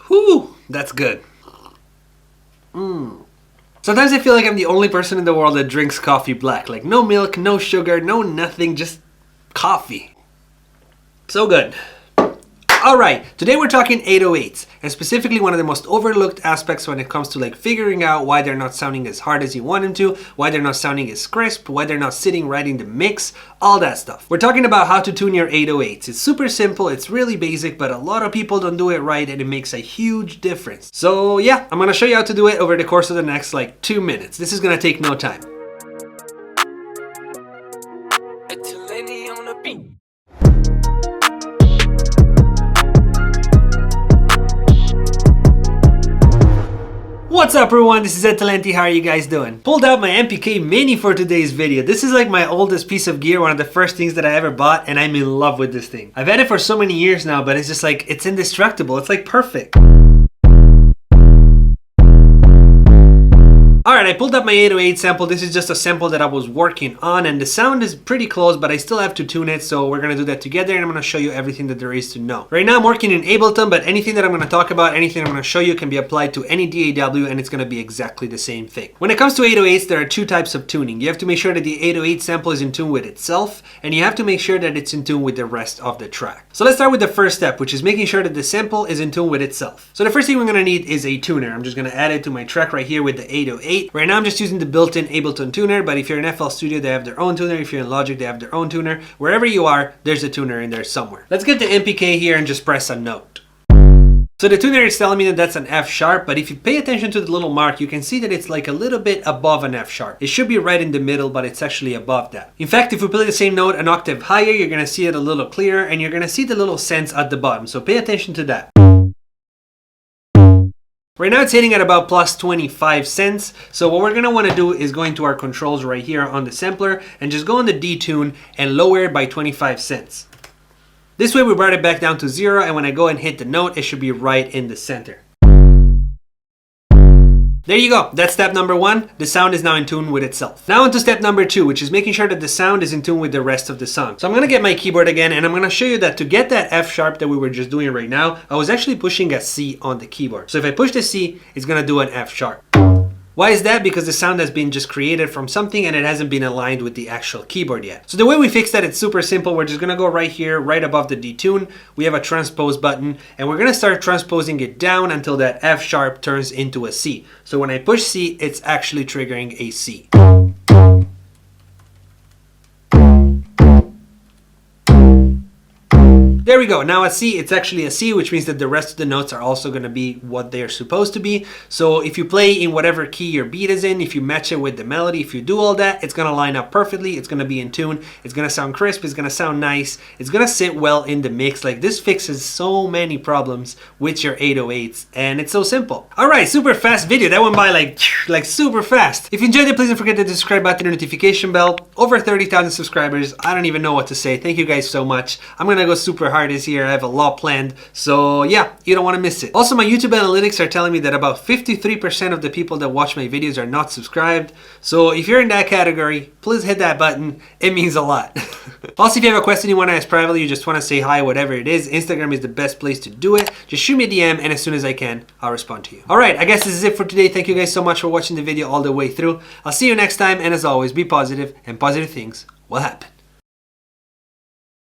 Whew, that's good. Sometimes I feel like I'm the only person in the world that drinks coffee black. Like no milk, no sugar, no nothing, just coffee. So good. Alright, today we're talking 808s, and specifically one of the most overlooked aspects when it comes to like figuring out why they're not sounding as hard as you want them to, why they're not sounding as crisp, why they're not sitting right in the mix, all that stuff. We're talking about how to tune your 808s. It's super simple, it's really basic, but a lot of people don't do it right and it makes a huge difference. So yeah, I'm gonna show you how to do it over the course of the next like 2 minutes. This is gonna take no time. EdTalenti on the beat. What's up everyone, this is EdTalenti, how are you guys doing? Pulled out my MPK Mini for today's video. This is like my oldest piece of gear, one of the first things that I ever bought, and I'm in love with this thing. I've had it for so many years now, but it's just like, it's indestructible, it's like perfect. Alright, I pulled up my 808 sample. This is just a sample that I was working on, and the sound is pretty close, but I still have to tune it, so we're gonna do that together, and I'm gonna show you everything that there is to know. Right now I'm working in Ableton, but anything that I'm gonna talk about, anything I'm gonna show you can be applied to any DAW, and it's gonna be exactly the same thing. When it comes to 808s, there are two types of tuning. You have to make sure that the 808 sample is in tune with itself, and you have to make sure that it's in tune with the rest of the track. So let's start with the first step, which is making sure that the sample is in tune with itself. So the first thing we're gonna need is a tuner. I'm just gonna add it to my track right here with the 808. Right now I'm just using the built-in Ableton tuner, but if you're in FL Studio, they have their own tuner. If you're in Logic, they have their own tuner. Wherever you are, there's a tuner in there somewhere. Let's get the MPK here and just press a note. So the tuner is telling me that that's an F sharp, but if you pay attention to the little mark, you can see that it's like a little bit above an F sharp. It should be right in the middle, but it's actually above that. In fact, if we play the same note an octave higher, you're gonna see it a little clearer, and you're gonna see the little cents at the bottom. So pay attention to that. Right now it's hitting at about plus 25 cents. So what we're gonna wanna do is go into our controls right here on the sampler and just go on the detune and lower it by 25 cents. This way we brought it back down to 0, and when I go and hit the note, it should be right in the center. There you go, that's step number 1. The sound is now in tune with itself. Now on to step number 2, which is making sure that the sound is in tune with the rest of the song. So I'm gonna get my keyboard again, and I'm gonna show you that to get that F sharp that we were just doing right now, I was actually pushing a C on the keyboard. So if I push the C, it's gonna do an F sharp. Why is that? Because the sound has been just created from something and it hasn't been aligned with the actual keyboard yet. So the way we fix that, it's super simple. We're just gonna go right here, right above the detune. We have a transpose button, and we're gonna start transposing it down until that F sharp turns into a C. So when I push C, it's actually triggering a C. There we go, now a C, it's actually a C, which means that the rest of the notes are also gonna be what they're supposed to be. So if you play in whatever key your beat is in, if you match it with the melody, if you do all that, it's gonna line up perfectly, it's gonna be in tune, it's gonna sound crisp, it's gonna sound nice, it's gonna sit well in the mix. Like, this fixes so many problems with your 808s, and it's so simple. Alright, super fast video, that went by like super fast. If you enjoyed it, please don't forget to subscribe button and notification bell. Over 30,000 subscribers, I don't even know what to say. Thank you guys so much. I'm gonna go super hard this year. I have a lot planned, so yeah, you don't want to miss it. Also, my YouTube analytics are telling me that about 53% of the people that watch my videos are not subscribed, so if you're in that category, please hit that button. It means a lot. Also, if you have a question you want to ask privately, you just want to say hi, whatever it is, Instagram is the best place to do it. Just shoot me a DM, and as soon as I can, I'll respond to you. Alright, I guess this is it for today. Thank you guys so much for watching the video all the way through. I'll see you next time, and as always, be positive, and positive things will happen.